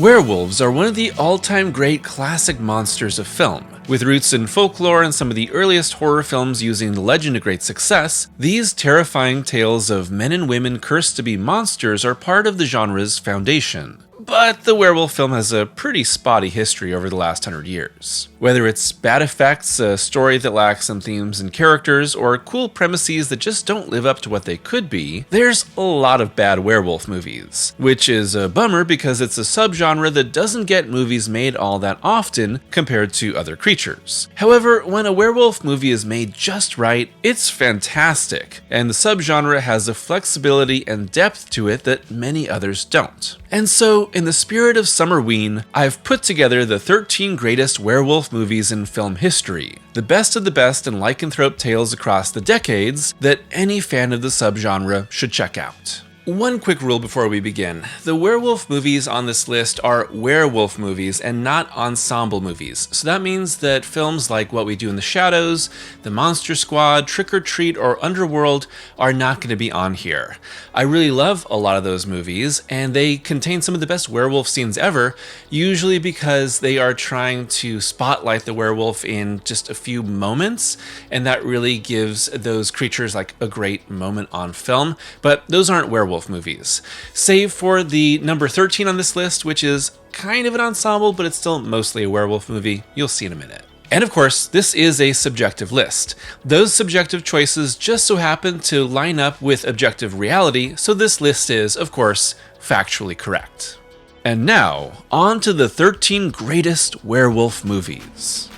Werewolves are one of the all-time great classic monsters of film. With roots in folklore and some of the earliest horror films using the legend to great success, these terrifying tales of men and women cursed to be monsters are part of the genre's foundation. But the werewolf film has a pretty spotty history over the last 100 years. Whether it's bad effects, a story that lacks some themes and characters, or cool premises that just don't live up to what they could be, there's a lot of bad werewolf movies. Which is a bummer because it's a subgenre that doesn't get movies made all that often compared to other creatures. However, when a werewolf movie is made just right, it's fantastic, and the subgenre has a flexibility and depth to it that many others don't. And so, in the spirit of Summerween, I've put together the 13 greatest werewolf movies in film history, the best of the best and lycanthrope tales across the decades that any fan of the subgenre should check out. One quick rule before we begin. The werewolf movies on this list are werewolf movies and not ensemble movies. So that means that films like What We Do in the Shadows, The Monster Squad, Trick or Treat, or Underworld are not going to be on here. I really love a lot of those movies, and they contain some of the best werewolf scenes ever, usually because they are trying to spotlight the werewolf in just a few moments, and that really gives those creatures like a great moment on film. But those aren't werewolf movies, save for the number 13 on this list, which is kind of an ensemble, but it's still mostly a werewolf movie. You'll see in a minute. And of course, this is a subjective list. Those subjective choices just so happen to line up with objective reality, so this list is, of course, factually correct. And now, on to the 13 greatest werewolf movies.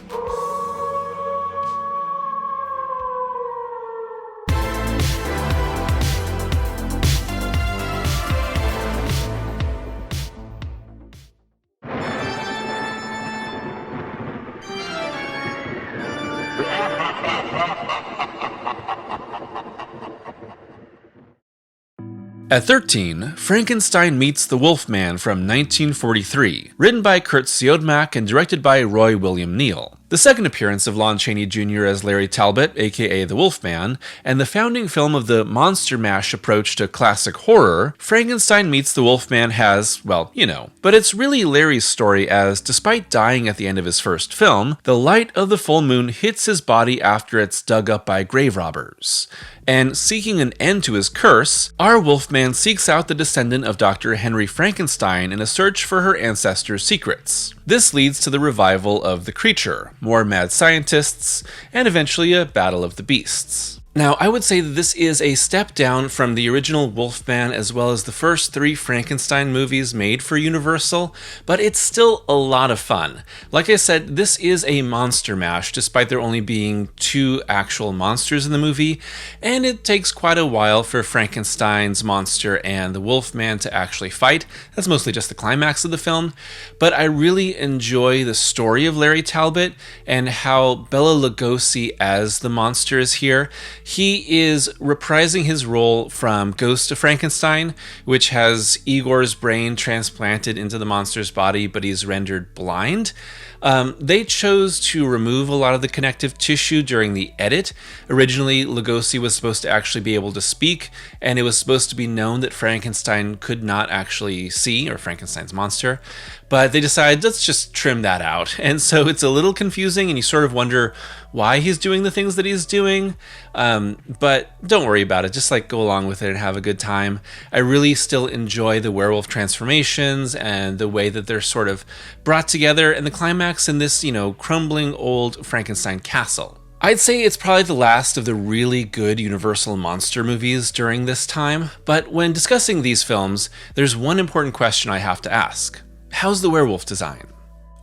At 13, Frankenstein Meets the Wolfman from 1943, written by Kurt Siodmak and directed by Roy William Neill. The second appearance of Lon Chaney Jr. as Larry Talbot, aka the Wolfman, and the founding film of the Monster Mash approach to classic horror, Frankenstein Meets the Wolfman has, well, you know. But it's really Larry's story as, despite dying at the end of his first film, the light of the full moon hits his body after it's dug up by grave robbers. And seeking an end to his curse, our Wolfman seeks out the descendant of Dr. Henry Frankenstein in a search for her ancestors' secrets. This leads to the revival of the creature, more mad scientists, and eventually a battle of the beasts. Now, I would say that this is a step down from the original Wolfman as well as the first 3 Frankenstein movies made for Universal, but it's still a lot of fun. Like I said, this is a monster mash, despite there only being 2 actual monsters in the movie, and it takes quite a while for Frankenstein's monster and the Wolfman to actually fight. That's mostly just the climax of the film, but I really enjoy the story of Larry Talbot and how Bela Lugosi as the monster is here. He is reprising his role from Ghost of Frankenstein, which has Igor's brain transplanted into the monster's body, but he's rendered blind. They chose to remove a lot of the connective tissue during the edit. Originally, Lugosi was supposed to actually be able to speak, and it was supposed to be known that Frankenstein could not actually see, or Frankenstein's monster, but they decided, let's just trim that out. And so it's a little confusing, and you sort of wonder why he's doing the things that he's doing, but don't worry about it. Just like go along with it and have a good time. I really still enjoy the werewolf transformations and the way that they're sort of brought together, and the climax in this, crumbling old Frankenstein castle. I'd say it's probably the last of the really good Universal monster movies during this time, but when discussing these films, there's one important question I have to ask. How's the werewolf design?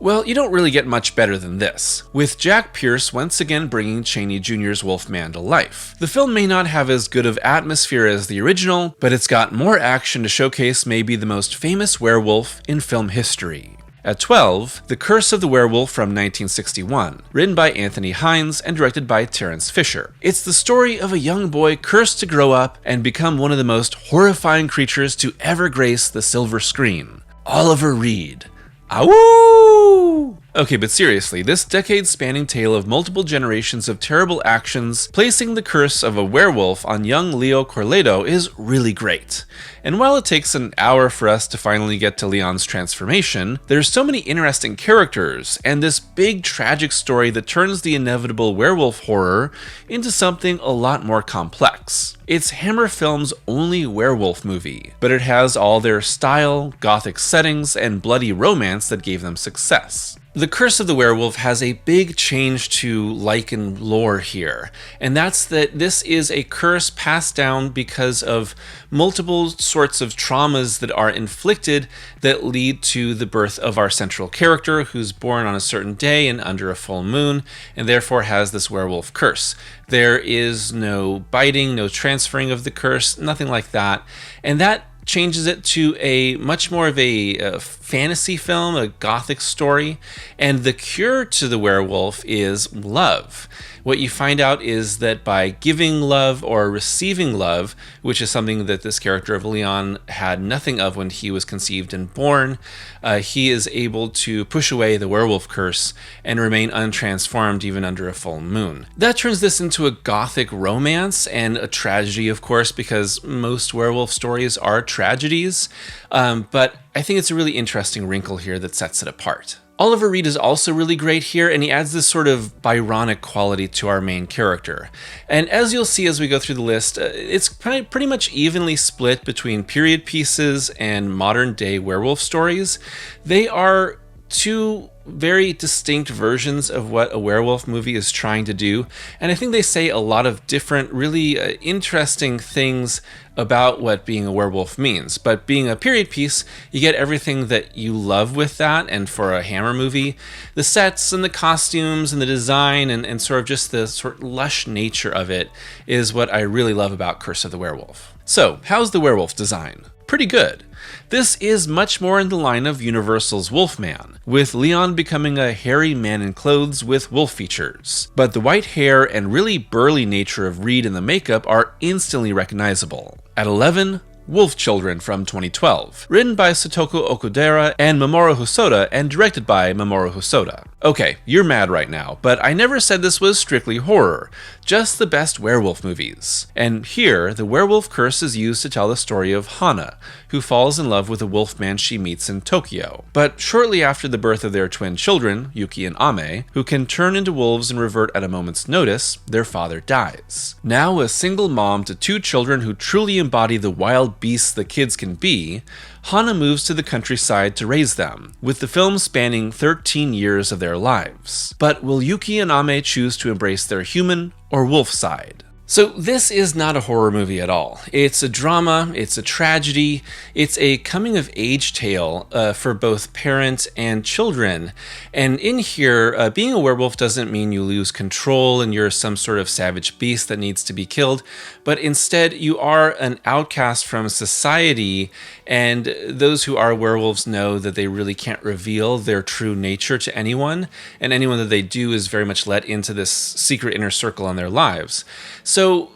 Well, you don't really get much better than this, with Jack Pierce once again bringing Chaney Jr.'s Wolfman to life. The film may not have as good of atmosphere as the original, but it's got more action to showcase maybe the most famous werewolf in film history. At 12, The Curse of the Werewolf from 1961, written by Anthony Hines and directed by Terence Fisher. It's the story of a young boy cursed to grow up and become one of the most horrifying creatures to ever grace the silver screen. Oliver Reed. Ah-woooooooo! Okay, but seriously, this decade-spanning tale of multiple generations of terrible actions placing the curse of a werewolf on young Leo Corledo is really great. And while it takes an hour for us to finally get to Leon's transformation, there's so many interesting characters, and this big tragic story that turns the inevitable werewolf horror into something a lot more complex. It's Hammer Film's only werewolf movie, but it has all their style, gothic settings, and bloody romance that gave them success. The Curse of the Werewolf has a big change to Lycan lore here, and that's that this is a curse passed down because of multiple sorts of traumas that are inflicted that lead to the birth of our central character, who's born on a certain day and under a full moon, and therefore has this werewolf curse. There is no biting, no transferring of the curse, nothing like that, and that changes it to a much more of a fantasy film, a gothic story, and the cure to the werewolf is love. What you find out is that by giving love or receiving love, which is something that this character of Leon had nothing of when he was conceived and born, he is able to push away the werewolf curse and remain untransformed even under a full moon. That turns this into a gothic romance and a tragedy, of course, because most werewolf stories are tragedies, but I think it's a really interesting wrinkle here that sets it apart. Oliver Reed is also really great here, and he adds this sort of Byronic quality to our main character. And as you'll see as we go through the list, it's pretty much evenly split between period pieces and modern-day werewolf stories. They are two very distinct versions of what a werewolf movie is trying to do, and I think they say a lot of different, really interesting things about what being a werewolf means. But being a period piece, you get everything that you love with that, and for a Hammer movie, the sets and the costumes and the design and sort of just the sort of lush nature of it is what I really love about Curse of the Werewolf. So, how's the werewolf design? Pretty good. This is much more in the line of Universal's Wolfman, with Leon becoming a hairy man in clothes with wolf features. But the white hair and really burly nature of Reed in the makeup are instantly recognizable. At 11, Wolf Children from 2012, written by Satoko Okudera and Mamoru Hosoda and directed by Mamoru Hosoda. Okay, you're mad right now, but I never said this was strictly horror, just the best werewolf movies. And here, the werewolf curse is used to tell the story of Hana, who falls in love with a wolfman she meets in Tokyo. But shortly after the birth of their twin children, Yuki and Ame, who can turn into wolves and revert at a moment's notice, their father dies. Now a single mom to two children who truly embody the wild beasts the kids can be, Hana moves to the countryside to raise them, with the film spanning 13 years of their lives. But will Yuki and Ame choose to embrace their human or wolf side? So this is not a horror movie at all. It's a drama, it's a tragedy, it's a coming-of-age tale for both parents and children. And in here, being a werewolf doesn't mean you lose control and you're some sort of savage beast that needs to be killed, but instead you are an outcast from society, and those who are werewolves know that they really can't reveal their true nature to anyone, and anyone that they do is very much let into this secret inner circle in their lives. So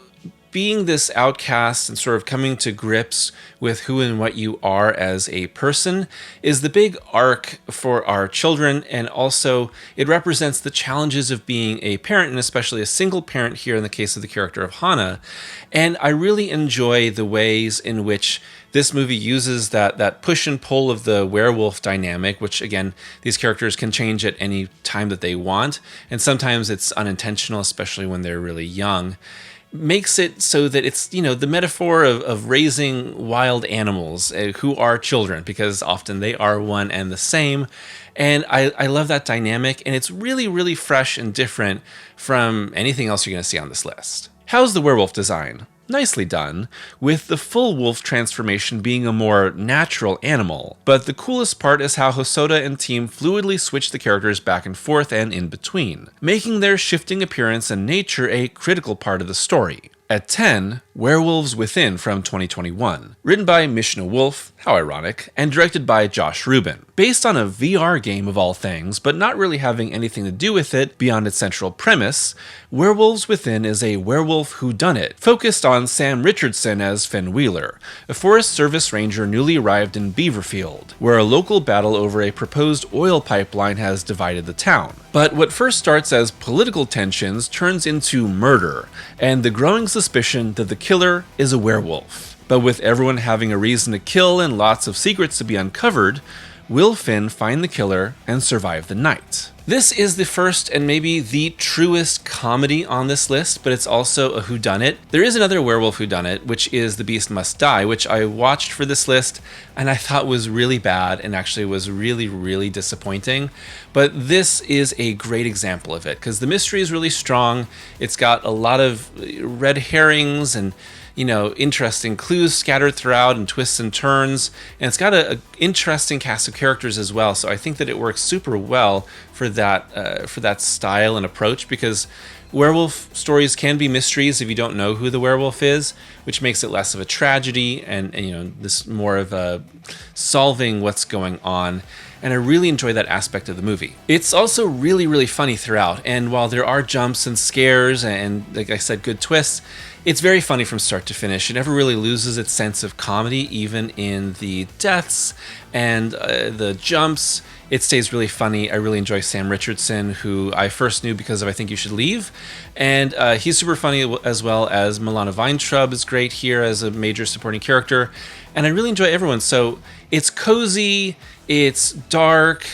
being this outcast and sort of coming to grips with who and what you are as a person is the big arc for our children, and also it represents the challenges of being a parent, and especially a single parent here in the case of the character of Hana. And I really enjoy the ways in which this movie uses that push and pull of the werewolf dynamic, which again, these characters can change at any time that they want, and sometimes it's unintentional, especially when they're really young. Makes it so that it's, you know, the metaphor of raising wild animals who are children, because often they are one and the same. And I love that dynamic, and it's really, really fresh and different from anything else you're going to see on this list. How's the werewolf design? Nicely done, with the full wolf transformation being a more natural animal. But the coolest part is how Hosoda and team fluidly switch the characters back and forth and in between, making their shifting appearance and nature a critical part of the story. At 10, Werewolves Within from 2021, written by Mishna Wolf, how ironic, and directed by Josh Rubin. Based on a VR game of all things, but not really having anything to do with it beyond its central premise, Werewolves Within is a werewolf whodunit, focused on Sam Richardson as Finn Wheeler, a Forest Service ranger newly arrived in Beaverfield, where a local battle over a proposed oil pipeline has divided the town. But what first starts as political tensions turns into murder, and the growing suspicion that the killer is a werewolf. But with everyone having a reason to kill and lots of secrets to be uncovered, will Finn find the killer and survive the night? This is the first and maybe the truest comedy on this list, but it's also a whodunit. There is another werewolf whodunit, which is The Beast Must Die, which I watched for this list and I thought was really bad and actually was really, really disappointing. But this is a great example of it because the mystery is really strong. It's got a lot of red herrings and interesting clues scattered throughout and twists and turns. And it's got an interesting cast of characters as well. So I think that it works super well for that style and approach, because werewolf stories can be mysteries if you don't know who the werewolf is, which makes it less of a tragedy and this more of a solving what's going on. And I really enjoy that aspect of the movie. It's also really, really funny throughout. And while there are jumps and scares and, like I said, good twists, it's very funny from start to finish. It never really loses its sense of comedy, even in the deaths and the jumps. It stays really funny. I really enjoy Sam Richardson, who I first knew because of I Think You Should Leave. And he's super funny, as well as Milana Weintraub is great here as a major supporting character. And I really enjoy everyone. So it's cozy, it's dark,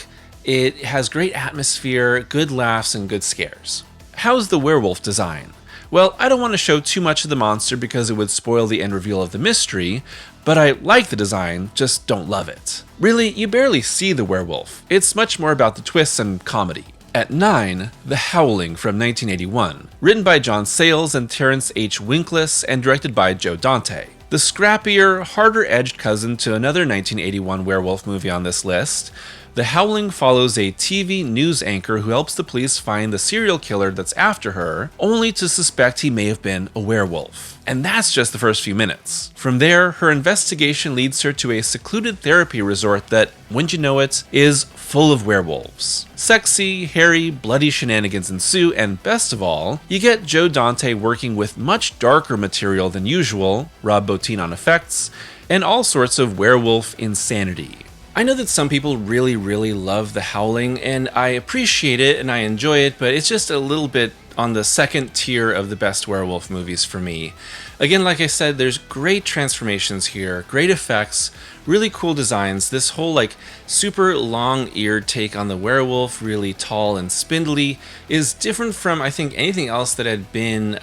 it has great atmosphere, good laughs, and good scares. How's the werewolf design? Well, I don't want to show too much of the monster because it would spoil the end reveal of the mystery, but I like the design, just don't love it. Really, you barely see the werewolf. It's much more about the twists and comedy. At 9, The Howling from 1981, written by John Sayles and Terrence H. Winkless and directed by Joe Dante. The scrappier, harder-edged cousin to another 1981 werewolf movie on this list, The Howling follows a TV news anchor who helps the police find the serial killer that's after her, only to suspect he may have been a werewolf. And that's just the first few minutes. From there, her investigation leads her to a secluded therapy resort that, wouldn't you know it, is full of werewolves. Sexy, hairy, bloody shenanigans ensue, and best of all, you get Joe Dante working with much darker material than usual, Rob Bottin on effects, and all sorts of werewolf insanity. I know that some people really, really love The Howling, and I appreciate it and I enjoy it, but it's just a little bit on the second tier of the best werewolf movies for me. Again, like I said, there's great transformations here, great effects, really cool designs. This whole super long-eared take on the werewolf, really tall and spindly, is different from I think anything else that had been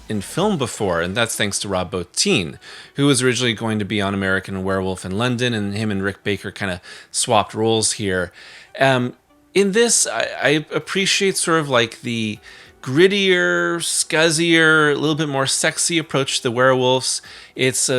in film before, and that's thanks to Rob Bottin, who was originally going to be on American Werewolf in London, and him and Rick Baker kind of swapped roles here. In this, I appreciate sort of the grittier, scuzzier, a little bit more sexy approach to the werewolves. It's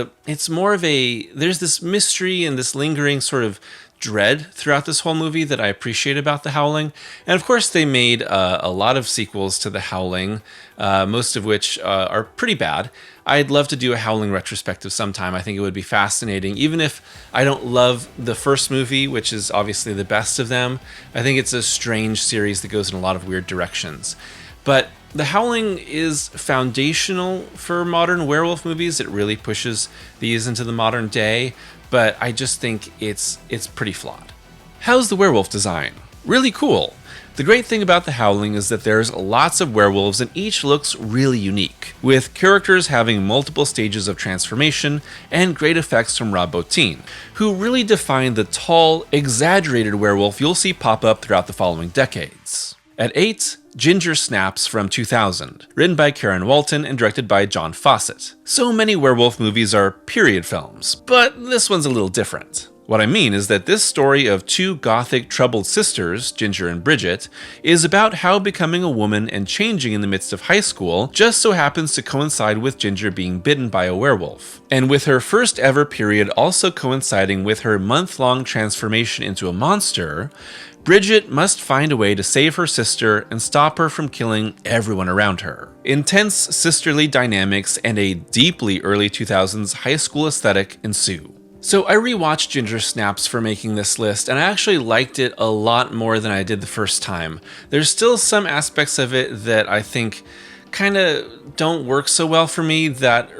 more of there's this mystery and this lingering sort of dread throughout this whole movie that I appreciate about The Howling. And of course they made a lot of sequels to The Howling, most of which are pretty bad. I'd love to do a Howling retrospective sometime. I think it would be fascinating. Even if I don't love the first movie, which is obviously the best of them, I think it's a strange series that goes in a lot of weird directions. But The Howling is foundational for modern werewolf movies. It really pushes these into the modern day, but I just think it's pretty flawed. How's the werewolf design? Really cool. The great thing about The Howling is that there's lots of werewolves and each looks really unique, with characters having multiple stages of transformation and great effects from Rob Bottin, who really defined the tall, exaggerated werewolf you'll see pop up throughout the following decades. At 8, Ginger Snaps from 2000, written by Karen Walton and directed by John Fawcett. So many werewolf movies are period films, but this one's a little different. What I mean is that this story of two gothic troubled sisters, Ginger and Bridget, is about how becoming a woman and changing in the midst of high school just so happens to coincide with Ginger being bitten by a werewolf. And with her first ever period also coinciding with her month-long transformation into a monster, Bridget must find a way to save her sister and stop her from killing everyone around her. Intense sisterly dynamics and a deeply early 2000s high school aesthetic ensue. So I rewatched Ginger Snaps for making this list, and I actually liked it a lot more than I did the first time. There's still some aspects of it that I think kind of don't work so well for me. That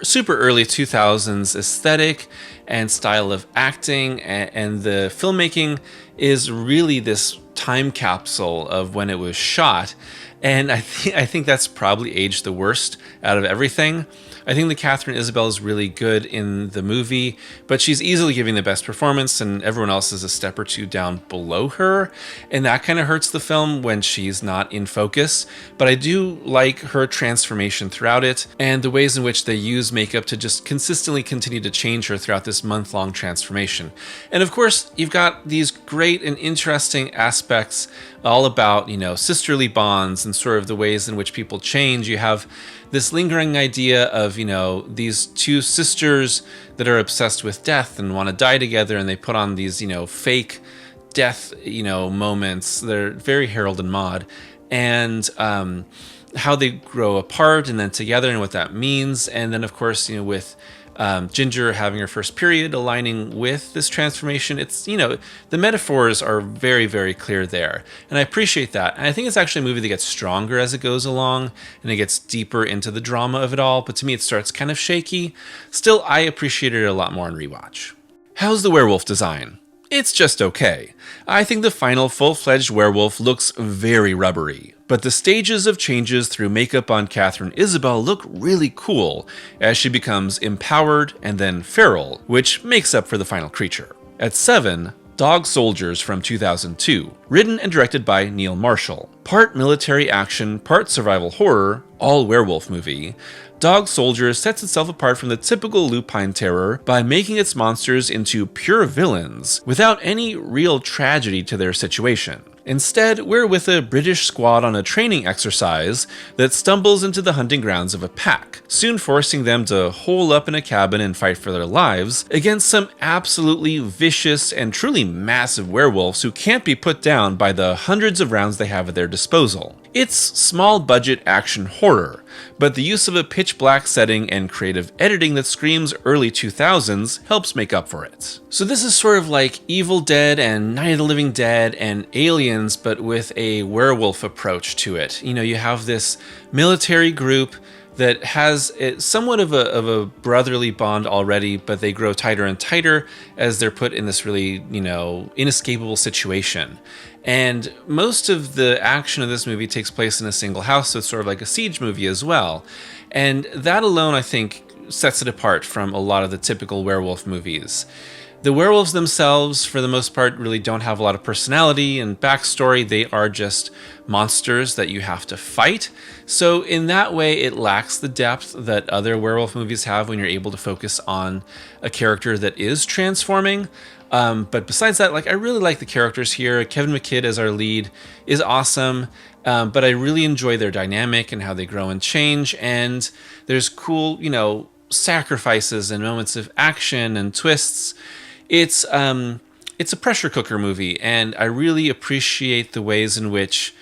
super early 2000s aesthetic and style of acting and the filmmaking is really this time capsule of when it was shot, and I think that's probably aged the worst out of everything. I think the Catherine Isabel is really good in the movie, but she's easily giving the best performance and everyone else is a step or two down below her. And that kind of hurts the film when she's not in focus. But I do like her transformation throughout it and the ways in which they use makeup to just consistently continue to change her throughout this month-long transformation. And of course, you've got these great and interesting aspects all about, sisterly bonds and sort of the ways in which people change. You have this lingering idea of, these two sisters that are obsessed with death and want to die together, and they put on these, fake death, moments. They're very Harold and Maude, and how they grow apart and then together and what that means. And then, of course, with Ginger having her first period aligning with this transformation, it's, the metaphors are very, very clear there. And I appreciate that. And I think it's actually a movie that gets stronger as it goes along and it gets deeper into the drama of it all. But to me, it starts kind of shaky. Still, I appreciated it a lot more on rewatch. How's the werewolf design? It's just okay. I think the final full-fledged werewolf looks very rubbery, but the stages of changes through makeup on Catherine Isabel look really cool as she becomes empowered and then feral, which makes up for the final creature. At 7, Dog Soldiers from 2002, written and directed by Neil Marshall. Part military action, part survival horror, all werewolf movie, Dog Soldiers sets itself apart from the typical lupine terror by making its monsters into pure villains without any real tragedy to their situation. Instead, we're with a British squad on a training exercise that stumbles into the hunting grounds of a pack, soon forcing them to hole up in a cabin and fight for their lives against some absolutely vicious and truly massive werewolves who can't be put down by the hundreds of rounds they have at their disposal. It's small budget action horror, but the use of a pitch black setting and creative editing that screams early 2000s helps make up for it. So this is sort of like Evil Dead and Night of the Living Dead and Aliens, but with a werewolf approach to it. You have this military group that has somewhat of a brotherly bond already, but they grow tighter and tighter as they're put in this really, inescapable situation. And most of the action of this movie takes place in a single house, so it's sort of like a siege movie as well. And that alone, I think, sets it apart from a lot of the typical werewolf movies. The werewolves themselves, for the most part, really don't have a lot of personality and backstory. They are just monsters that you have to fight. So in that way, it lacks the depth that other werewolf movies have when you're able to focus on a character that is transforming. But besides that, I really like the characters here. Kevin McKidd as our lead is awesome, but I really enjoy their dynamic and how they grow and change. And there's cool, sacrifices and moments of action and twists. It's a pressure cooker movie, and I really appreciate the ways in which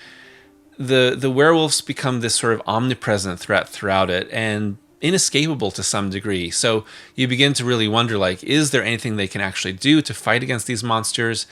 the werewolves become this sort of omnipresent threat throughout it and inescapable to some degree. So you begin to really wonder, is there anything they can actually do to fight against these monsters?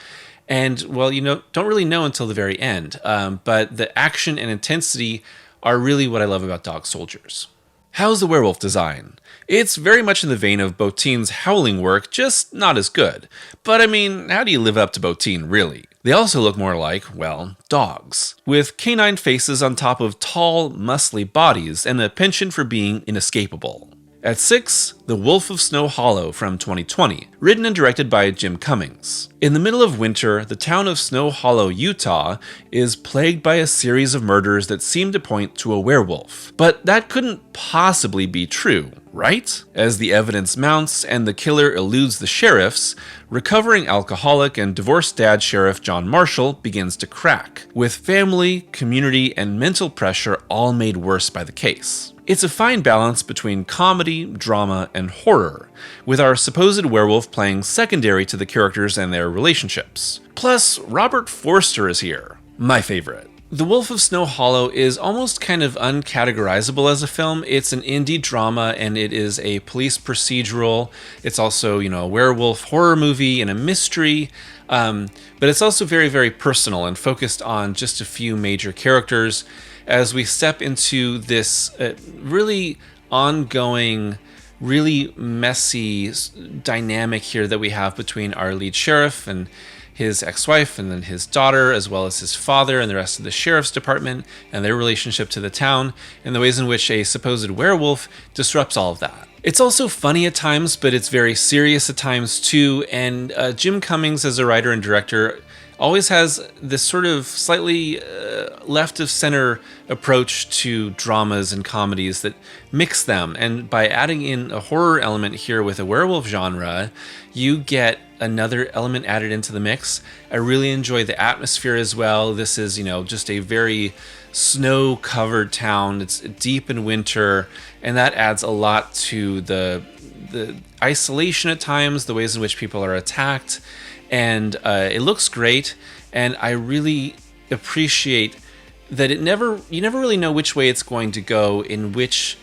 And, well, don't really know until the very end. But the action and intensity are really what I love about Dog Soldiers. How's the werewolf design? It's very much in the vein of Botin's Howling work, just not as good. But I mean, how do you live up to Botin, really? They also look more like, well, dogs, with canine faces on top of tall, muscly bodies and a penchant for being inescapable. At 6, The Wolf of Snow Hollow from 2020, written and directed by Jim Cummings. In the middle of winter, the town of Snow Hollow, Utah, is plagued by a series of murders that seem to point to a werewolf. But that couldn't possibly be true, right? As the evidence mounts and the killer eludes the sheriffs, recovering alcoholic and divorced dad Sheriff John Marshall begins to crack, with family, community, and mental pressure all made worse by the case. It's a fine balance between comedy, drama, and horror, with our supposed werewolf playing secondary to the characters and their relationships. Plus, Robert Forster is here, my favorite. The Wolf of Snow Hollow is almost kind of uncategorizable as a film. It's an indie drama and it is a police procedural. It's also, a werewolf horror movie and a mystery. But it's also very, very personal and focused on just a few major characters as we step into this really ongoing, really messy dynamic here that we have between our lead sheriff and his ex-wife and then his daughter, as well as his father and the rest of the sheriff's department and their relationship to the town, and the ways in which a supposed werewolf disrupts all of that. It's also funny at times, but it's very serious at times too, and Jim Cummings as a writer and director always has this sort of slightly left of center approach to dramas and comedies that mix them. And by adding in a horror element here with a werewolf genre, you get another element added into the mix. I really enjoy the atmosphere as well. This is, just a very snow-covered town. It's deep in winter, and that adds a lot to the isolation at times, the ways in which people are attacked. And it looks great, and I really appreciate that you never really know which way it's going to go, in which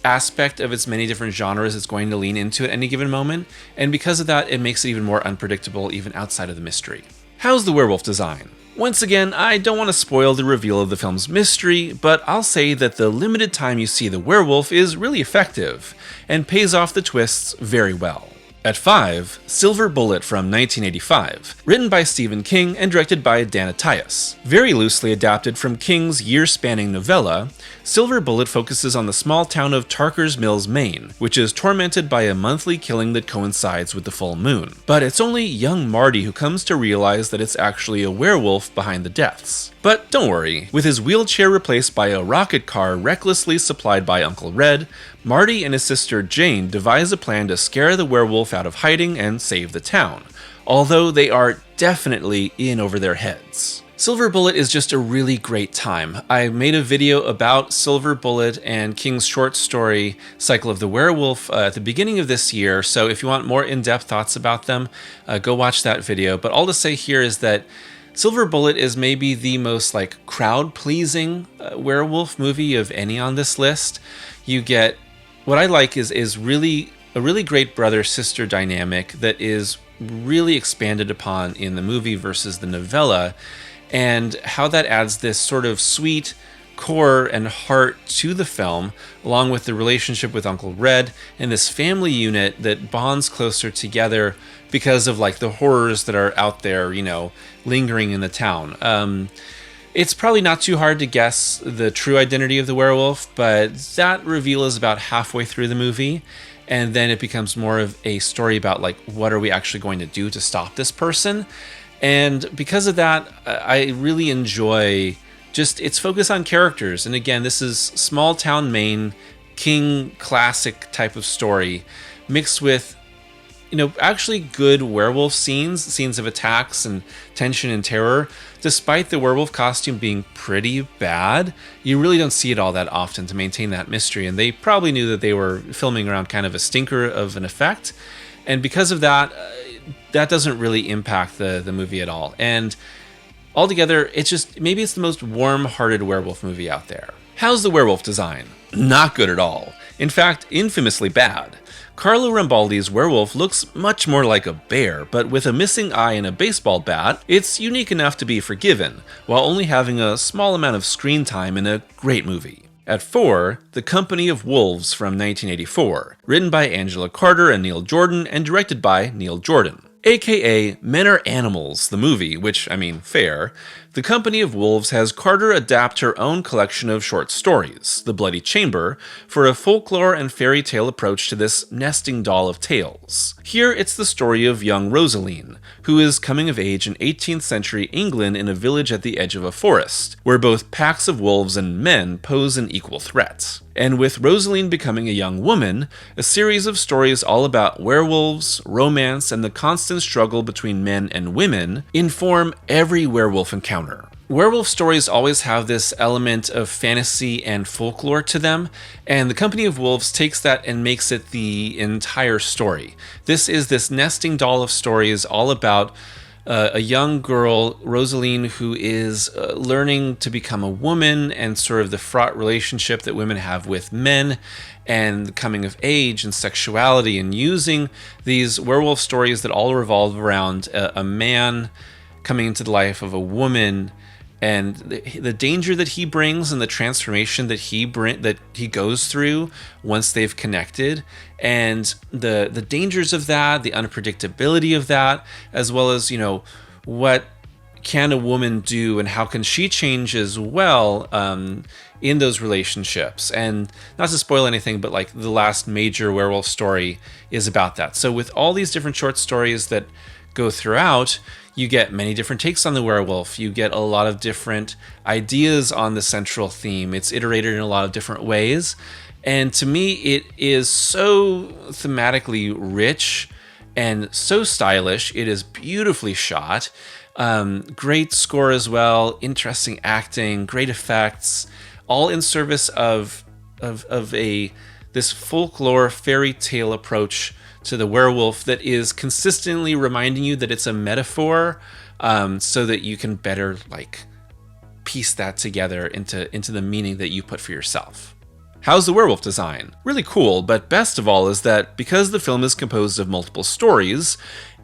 aspect of its many different genres it's going to lean into at any given moment, and because of that, it makes it even more unpredictable even outside of the mystery. How's the werewolf design? Once again, I don't want to spoil the reveal of the film's mystery, but I'll say that the limited time you see the werewolf is really effective, and pays off the twists very well. At 5, Silver Bullet from 1985, written by Stephen King and directed by Dan Attias. Very loosely adapted from King's year-spanning novella, Silver Bullet focuses on the small town of Tarker's Mills, Maine, which is tormented by a monthly killing that coincides with the full moon. But it's only young Marty who comes to realize that it's actually a werewolf behind the deaths. But don't worry, with his wheelchair replaced by a rocket car recklessly supplied by Uncle Red, Marty and his sister Jane devise a plan to scare the werewolf out of hiding and save the town, although they are definitely in over their heads. Silver Bullet is just a really great time. I made a video about Silver Bullet and King's short story Cycle of the Werewolf at the beginning of this year, so if you want more in-depth thoughts about them, go watch that video. But all to say here is that Silver Bullet is maybe the most crowd-pleasing werewolf movie of any on this list. You get what I like is really a really great brother-sister dynamic that is really expanded upon in the movie versus the novella, and how that adds this sort of sweet core and heart to the film, along with the relationship with Uncle Red and this family unit that bonds closer together because of the horrors that are out there, lingering in the town. It's probably not too hard to guess the true identity of the werewolf, but that reveal is about halfway through the movie, and then it becomes more of a story about what are we actually going to do to stop this person. And because of that, I really enjoy just its focus on characters. And again, this is small town Maine, King classic type of story, mixed with actually good werewolf scenes of attacks and tension and terror. Despite the werewolf costume being pretty bad, you really don't see it all that often to maintain that mystery, and they probably knew that they were filming around kind of a stinker of an effect, and because of that, that doesn't really impact the movie at all. And altogether, maybe it's the most warm-hearted werewolf movie out there. How's the werewolf design? Not good at all. In fact, infamously bad. Carlo Rambaldi's werewolf looks much more like a bear, but with a missing eye and a baseball bat, it's unique enough to be forgiven, while only having a small amount of screen time in a great movie. At 4, The Company of Wolves from 1984, written by Angela Carter and Neil Jordan, and directed by Neil Jordan. aka Men Are Animals, the movie, which, I mean, fair. The Company of Wolves has Carter adapt her own collection of short stories, The Bloody Chamber, for a folklore and fairy tale approach to this nesting doll of tales. Here it's the story of young Rosaline, who is coming of age in 18th century England in a village at the edge of a forest, where both packs of wolves and men pose an equal threat. And with Rosaline becoming a young woman, a series of stories all about werewolves, romance, and the constant struggle between men and women inform every werewolf encounter. Werewolf stories always have this element of fantasy and folklore to them, and the Company of Wolves takes that and makes it the entire story. This is this nesting doll of stories all about a young girl, Rosaline, who is learning to become a woman and sort of the fraught relationship that women have with men and the coming of age and sexuality, and using these werewolf stories that all revolve around a man coming into the life of a woman and the danger that he brings and the transformation that he goes through once they've connected, and the dangers of that, the unpredictability of that, as well as, you know, what can a woman do and how can she change as well in those relationships. And not to spoil anything, but like the last major werewolf story is about that. So with all these different short stories that go throughout, you get many different takes on the werewolf. You get a lot of different ideas on the central theme. It's iterated in a lot of different ways. And to me, it is so thematically rich and so stylish. It is beautifully shot. Great score as well. Interesting acting, great effects, all in service of this folklore fairy tale approach to the werewolf that is consistently reminding you that it's a metaphor, so that you can better like piece that together into the meaning that you put for yourself. How's the werewolf design? Really cool, but best of all is that because the film is composed of multiple stories,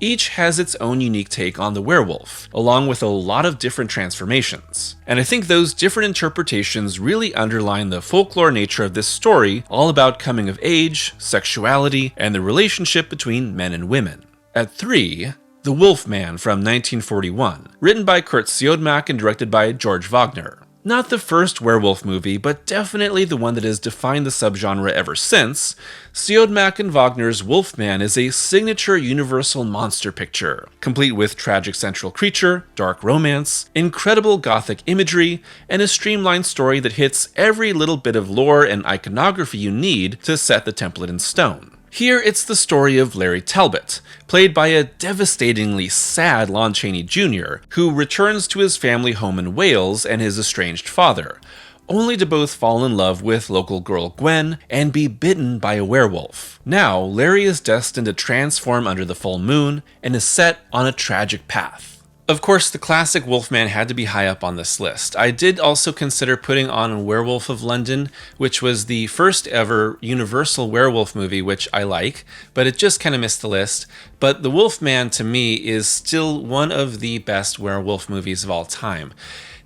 each has its own unique take on the werewolf, along with a lot of different transformations. And I think those different interpretations really underline the folklore nature of this story, all about coming of age, sexuality, and the relationship between men and women. At 3, The Wolfman from 1941, written by Kurt Siodmak and directed by George Wagner. Not the first werewolf movie, but definitely the one that has defined the subgenre ever since, Siodmak and Wagner's Wolfman is a signature universal monster picture, complete with tragic central creature, dark romance, incredible gothic imagery, and a streamlined story that hits every little bit of lore and iconography you need to set the template in stone. Here it's the story of Larry Talbot, played by a devastatingly sad Lon Chaney Jr., who returns to his family home in Wales and his estranged father, only to both fall in love with local girl Gwen and be bitten by a werewolf. Now, Larry is destined to transform under the full moon and is set on a tragic path. Of course, the classic Wolfman had to be high up on this list. I did also consider putting on Werewolf of London, which was the first ever Universal werewolf movie, which I like, but it just kind of missed the list. But The Wolfman, to me, is still one of the best werewolf movies of all time.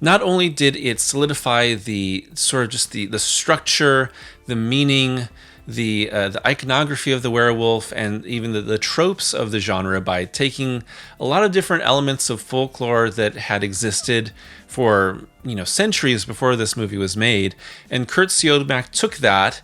Not only did it solidify the sort of just the structure, the meaning, the iconography of the werewolf, and even the tropes of the genre by taking a lot of different elements of folklore that had existed for centuries before this movie was made, and Kurt Siodmak took that,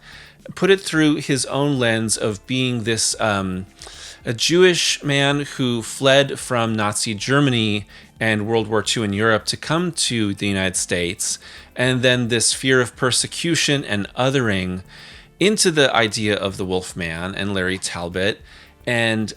put it through his own lens of being this a Jewish man who fled from Nazi Germany and World War II in Europe to come to the United States, and then this fear of persecution and othering into the idea of the Wolfman and Larry Talbot, and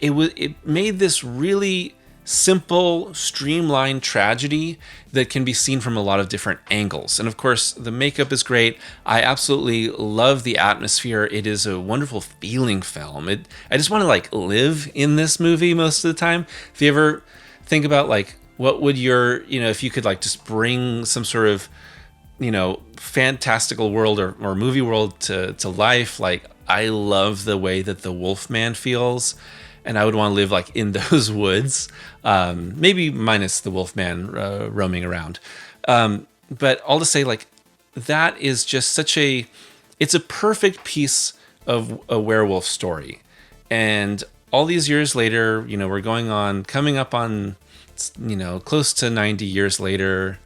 it made this really simple, streamlined tragedy that can be seen from a lot of different angles. And of course, the makeup is great. I absolutely love the atmosphere. It is a wonderful feeling film. I just want to live in this movie most of the time. If you ever think about what would your, if you could just bring some sort of fantastical world or movie world to life. I love the way that the Wolfman feels, and I would want to live in those woods, maybe minus the Wolfman roaming around. But all to say, that is just it's a perfect piece of a werewolf story. And all these years later, we're coming up on, close to 90 years later.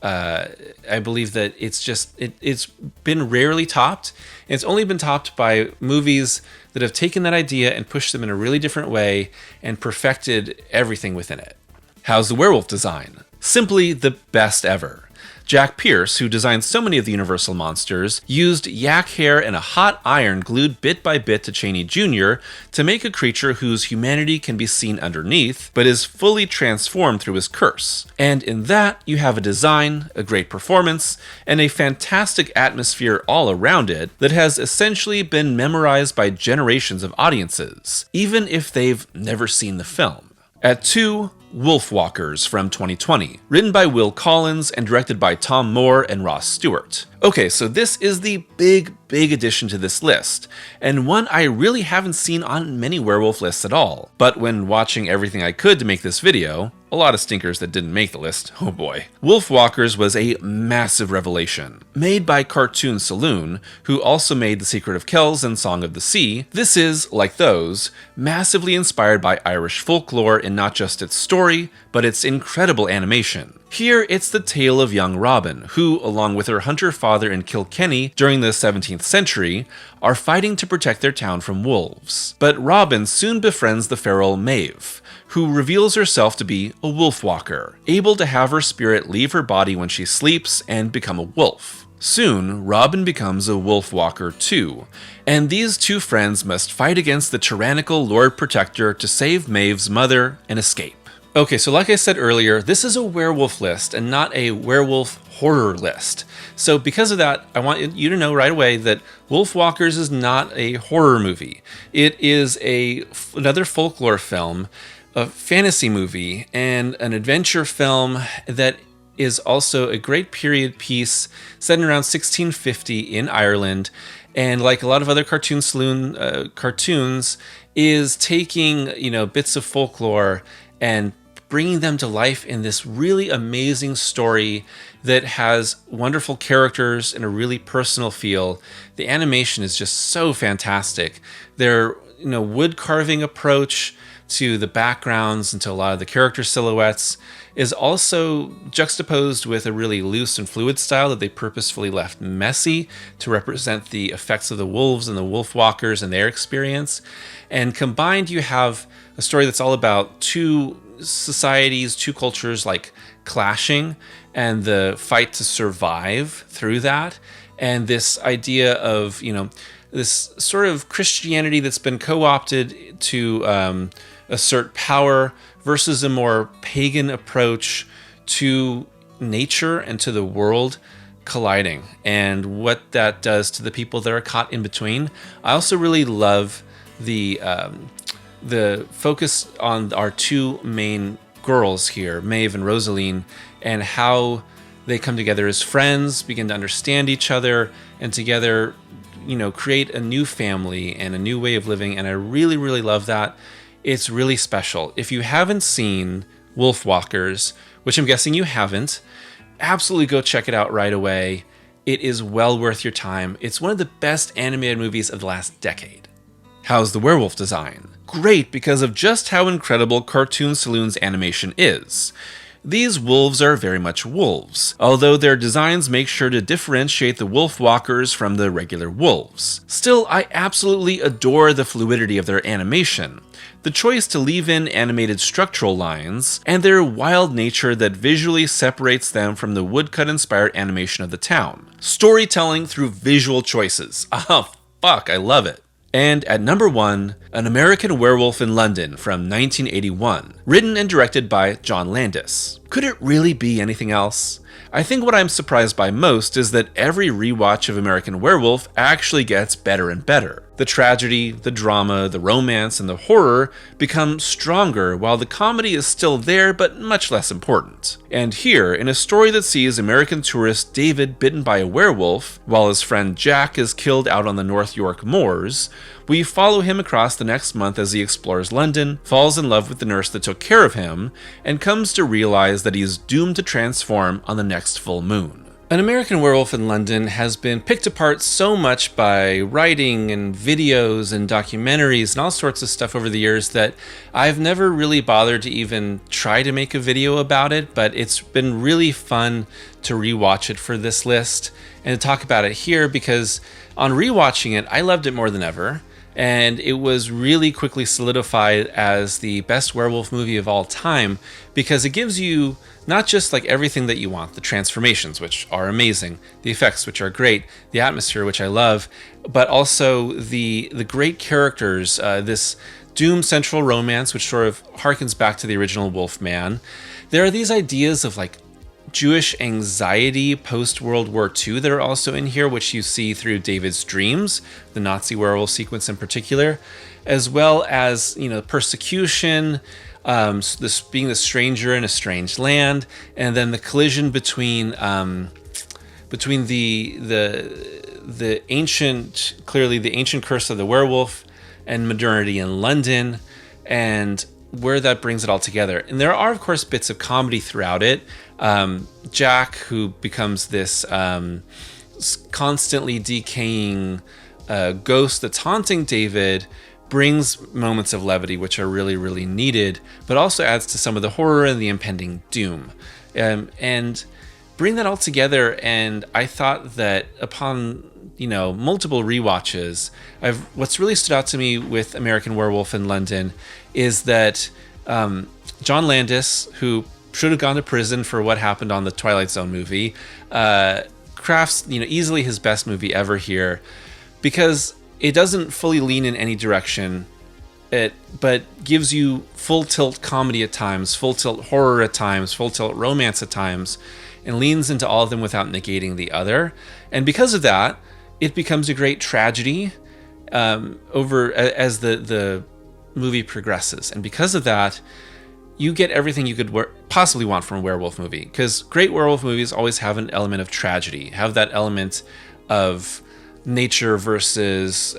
I believe that it's been rarely topped. And it's only been topped by movies that have taken that idea and pushed them in a really different way and perfected everything within it. How's the werewolf design? Simply the best ever. Jack Pierce, who designed so many of the Universal monsters, used yak hair and a hot iron glued bit by bit to Chaney Jr. to make a creature whose humanity can be seen underneath, but is fully transformed through his curse. And in that, you have a design, a great performance, and a fantastic atmosphere all around it that has essentially been memorized by generations of audiences, even if they've never seen the film. At 2, Wolfwalkers from 2020, written by Will Collins and directed by Tom Moore and Ross Stewart. Okay, so this is the big addition to this list, and one I really haven't seen on many werewolf lists at all. But when watching everything I could to make this video, a lot of stinkers that didn't make the list, oh boy. Wolfwalkers was a massive revelation. Made by Cartoon Saloon, who also made The Secret of Kells and Song of the Sea, this is, like those, massively inspired by Irish folklore in not just its story, but its incredible animation. Here, it's the tale of young Robin, who, along with her hunter father in Kilkenny during the 17th century, are fighting to protect their town from wolves. But Robin soon befriends the feral Maeve, who reveals herself to be a wolfwalker, able to have her spirit leave her body when she sleeps and become a wolf. Soon, Robin becomes a wolfwalker too, and these two friends must fight against the tyrannical Lord Protector to save Maeve's mother and escape. Okay, so like I said earlier, this is a werewolf list and not a werewolf horror list. So because of that, I want you to know right away that Wolfwalkers is not a horror movie. It is another folklore film, a fantasy movie, and an adventure film that is also a great period piece set in around 1650 in Ireland. And like a lot of other Cartoon Saloon cartoons, is taking bits of folklore and bringing them to life in this really amazing story that has wonderful characters and a really personal feel. The animation is just so fantastic. Their wood carving approach to the backgrounds and to a lot of the character silhouettes is also juxtaposed with a really loose and fluid style that they purposefully left messy to represent the effects of the wolves and the wolfwalkers and their experience. And combined, you have a story that's all about two societies, two cultures like clashing and the fight to survive through that. And this idea of, this sort of Christianity that's been co-opted to assert power versus a more pagan approach to nature and to the world colliding, and what that does to the people that are caught in between. I also really love the focus on our two main girls here, Maeve and Rosaline, and how they come together as friends, begin to understand each other, and together, create a new family and a new way of living. And I really, really love that. It's really special. If you haven't seen Wolfwalkers, which I'm guessing you haven't, absolutely go check it out right away. It is well worth your time. It's one of the best animated movies of the last decade. How's the werewolf design? Great, because of just how incredible Cartoon Saloon's animation is. These wolves are very much wolves, although their designs make sure to differentiate the wolfwalkers from the regular wolves. Still, I absolutely adore the fluidity of their animation, the choice to leave in animated structural lines, and their wild nature that visually separates them from the woodcut-inspired animation of the town. Storytelling through visual choices. Oh, fuck, I love it. And at number 1, An American Werewolf in London from 1981, written and directed by John Landis. Could it really be anything else? I think what I'm surprised by most is that every rewatch of American Werewolf actually gets better and better. The tragedy, the drama, the romance, and the horror become stronger, while the comedy is still there but much less important. And here, in a story that sees American tourist David bitten by a werewolf, while his friend Jack is killed out on the North York moors, we follow him across the next month as he explores London, falls in love with the nurse that took care of him, and comes to realize that he is doomed to transform on the next full moon. An American Werewolf in London has been picked apart so much by writing and videos and documentaries and all sorts of stuff over the years that I've never really bothered to even try to make a video about it, but it's been really fun to rewatch it for this list and to talk about it here because on rewatching it, I loved it more than ever. And it was really quickly solidified as the best werewolf movie of all time because it gives you not just like everything that you want, the transformations, which are amazing, the effects, which are great, the atmosphere, which I love, but also the great characters, this Doom central romance, which sort of harkens back to the original Wolfman. There are these ideas of like Jewish anxiety post-World War II that are also in here, which you see through David's dreams, the Nazi werewolf sequence in particular, as well as, persecution, this being the stranger in a strange land, and then the collision between the ancient, clearly the ancient curse of the werewolf and modernity in London, and where that brings it all together. And there are, of course, bits of comedy throughout it. Jack, who becomes this constantly decaying ghost that's haunting David, brings moments of levity, which are really, really needed, but also adds to some of the horror and the impending doom. And bring that all together, and I thought that upon multiple rewatches, what's really stood out to me with American Werewolf in London is that John Landis, who should have gone to prison for what happened on the Twilight Zone movie, crafts easily his best movie ever here, because it doesn't fully lean in any direction, but gives you full tilt comedy at times, full tilt horror at times, full tilt romance at times, and leans into all of them without negating the other. And because of that, it becomes a great tragedy as the movie progresses. And because of that, you get everything you could possibly want from a werewolf movie. Because great werewolf movies always have an element of tragedy, have that element of nature versus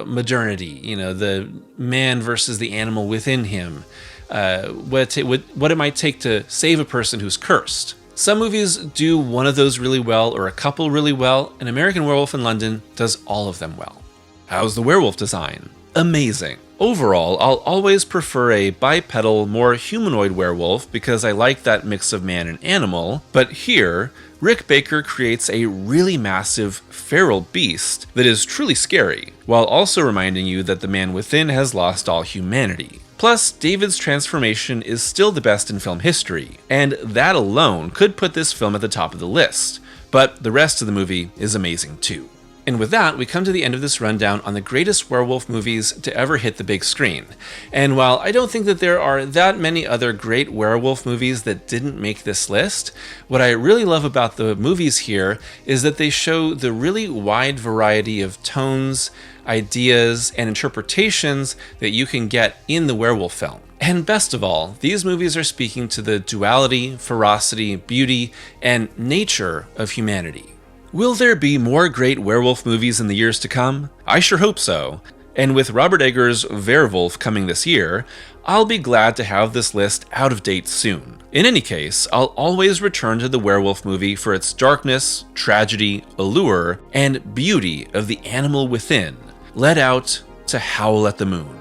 modernity, the man versus the animal within him, what it might take to save a person who's cursed. Some movies do one of those really well, or a couple really well, and American Werewolf in London does all of them well. How's the werewolf design? Amazing. Overall, I'll always prefer a bipedal, more humanoid werewolf because I like that mix of man and animal, but here, Rick Baker creates a really massive feral beast that is truly scary, while also reminding you that the man within has lost all humanity. Plus, David's transformation is still the best in film history, and that alone could put this film at the top of the list, but the rest of the movie is amazing too. And with that, we come to the end of this rundown on the greatest werewolf movies to ever hit the big screen. And while I don't think that there are that many other great werewolf movies that didn't make this list, what I really love about the movies here is that they show the really wide variety of tones, ideas, and interpretations that you can get in the werewolf film. And best of all, these movies are speaking to the duality, ferocity, beauty, and nature of humanity. Will there be more great werewolf movies in the years to come? I sure hope so. And with Robert Eggers' Werewolf coming this year, I'll be glad to have this list out of date soon. In any case, I'll always return to the werewolf movie for its darkness, tragedy, allure, and beauty of the animal within, led out to howl at the moon.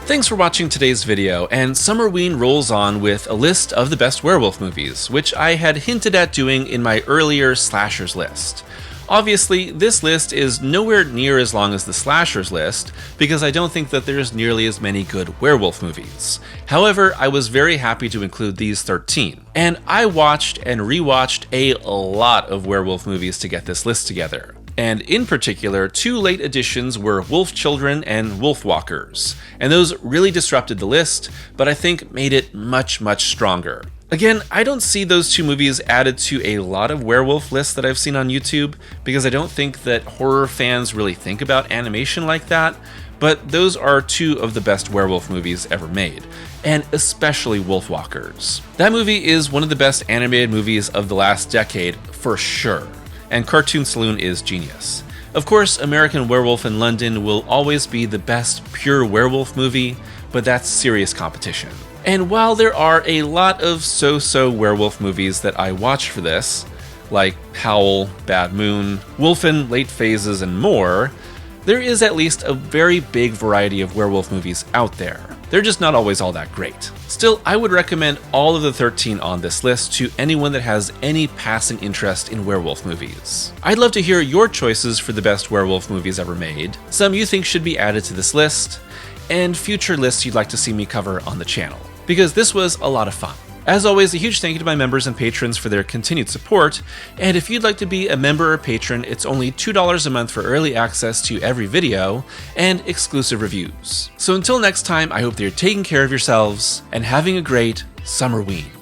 Thanks for watching today's video, and Summerween rolls on with a list of the best werewolf movies, which I had hinted at doing in my earlier slashers list. Obviously, this list is nowhere near as long as the slashers list, because I don't think that there's nearly as many good werewolf movies. However, I was very happy to include these 13, and I watched and rewatched a lot of werewolf movies to get this list together. And in particular, two late additions were Wolf Children and Wolf Walkers, and those really disrupted the list, but I think made it much, much stronger. Again, I don't see those two movies added to a lot of werewolf lists that I've seen on YouTube, because I don't think that horror fans really think about animation like that, but those are two of the best werewolf movies ever made, and especially Wolf Walkers. That movie is one of the best animated movies of the last decade, for sure. And Cartoon Saloon is genius. Of course, American Werewolf in London will always be the best pure werewolf movie, but that's serious competition. And while there are a lot of so-so werewolf movies that I watch for this, like Howl, Bad Moon, Wolfen, Late Phases, and more, there is at least a very big variety of werewolf movies out there. They're just not always all that great. Still, I would recommend all of the 13 on this list to anyone that has any passing interest in werewolf movies. I'd love to hear your choices for the best werewolf movies ever made, some you think should be added to this list, and future lists you'd like to see me cover on the channel, because this was a lot of fun. As always, a huge thank you to my members and patrons for their continued support, and if you'd like to be a member or patron, it's only $2 a month for early access to every video and exclusive reviews. So until next time, I hope that you're taking care of yourselves and having a great Summerween.